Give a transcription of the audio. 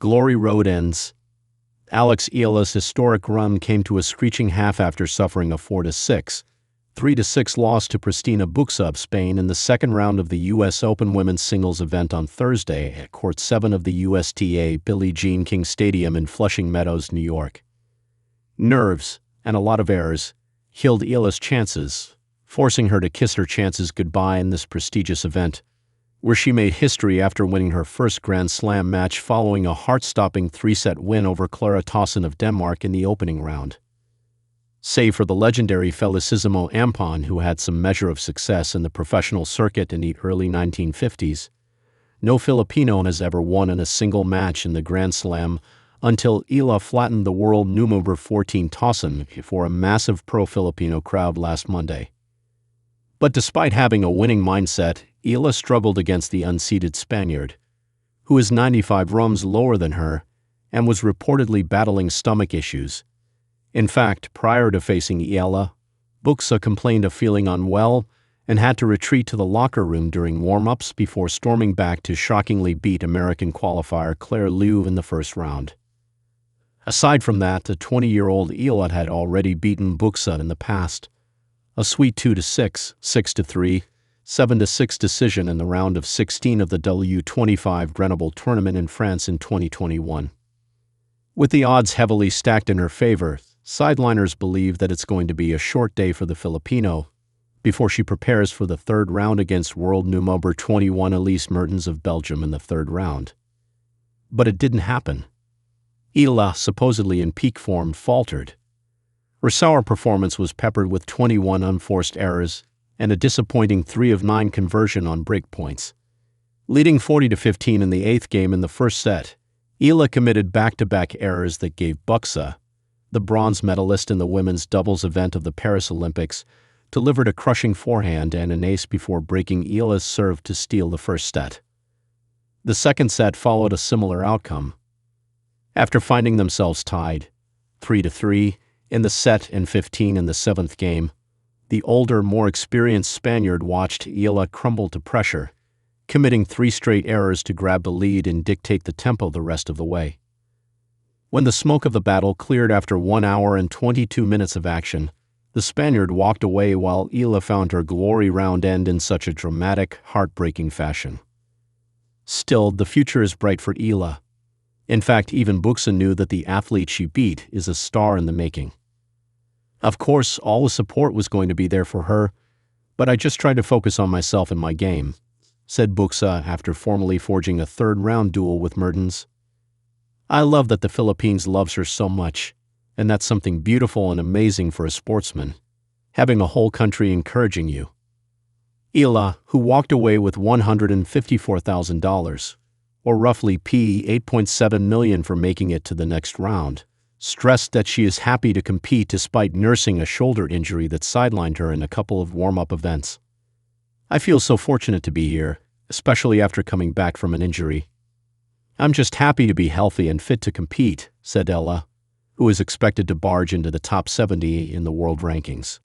Glory Road ends. Eala's historic run came to a screeching half after suffering a 4-6, 3-6 loss to Cristina Bucsa of Spain in the second round of the U.S. Open women's singles event on Thursday at Court 7 of the USTA Billie Jean King Stadium in Flushing Meadows, New York. Nerves, and a lot of errors, killed Eala's chances, forcing her to kiss her chances goodbye in this prestigious event, where she made history after winning her first Grand Slam match following a heart-stopping 3-set win over Clara Tauson of Denmark in the opening round. Save for the legendary Felicisimo Ampon, who had some measure of success in the professional circuit in the early 1950s, no Filipino has ever won in a single match in the Grand Slam until Eala flattened the world Numaber 14 Tauson for a massive pro-Filipino crowd last Monday. But despite having a winning mindset, Eala struggled against the unseeded Spaniard, who is 95 runs lower than her and was reportedly battling stomach issues. In fact, prior to facing Eala, Bucsa complained of feeling unwell and had to retreat to the locker room during warm-ups before storming back to shockingly beat American qualifier Clara Tauson in the first round. Aside from that, the 20-year-old Eala had already beaten Bucsa in the past, a sweet 2-6, 6-3, 7-6 decision in the round of 16 of the W25 Grenoble tournament in France in 2021. With the odds heavily stacked in her favor, sideliners believe that it's going to be a short day for the Filipino before she prepares for the third round against world Numaber 21 Elise Mertens of Belgium in the third round. But it didn't happen. Eala, supposedly in peak form, faltered. Her sour performance was peppered with 21 unforced errors and a disappointing 3 of 9 conversion on break points. Leading 40-15 in the eighth game in the first set, Eala committed back-to-back errors that gave Bucsa, the bronze medalist in the women's doubles event of the Paris Olympics, delivered a crushing forehand and an ace before breaking Eala's serve to steal the first set. The second set followed a similar outcome. After finding themselves tied, 3-3, in the set and 15 in the seventh game, the older, more experienced Spaniard watched Eala crumble to pressure, committing 3 straight errors to grab the lead and dictate the tempo the rest of the way. When the smoke of the battle cleared after 1 hour and 22 minutes of action, the Spaniard walked away while Eala found her glory round end in such a dramatic, heartbreaking fashion. Still, the future is bright for Eala. In fact, even Bucsa knew that the athlete she beat is a star in the making. Of course, all the support was going to be there for her, but I just tried to focus on myself and my game, said Bucsa after formally forging a third-round duel with Mertens. I love that the Philippines loves her so much, and that's something beautiful and amazing for a sportsman, having a whole country encouraging you. Eala, who walked away with $154,000, or roughly $8.7 million for making it to the next round, stressed that she is happy to compete despite nursing a shoulder injury that sidelined her in a couple of warm-up events. I feel so fortunate to be here, especially after coming back from an injury. I'm just happy to be healthy and fit to compete, said Eala, who is expected to barge into the top 70 in the world rankings.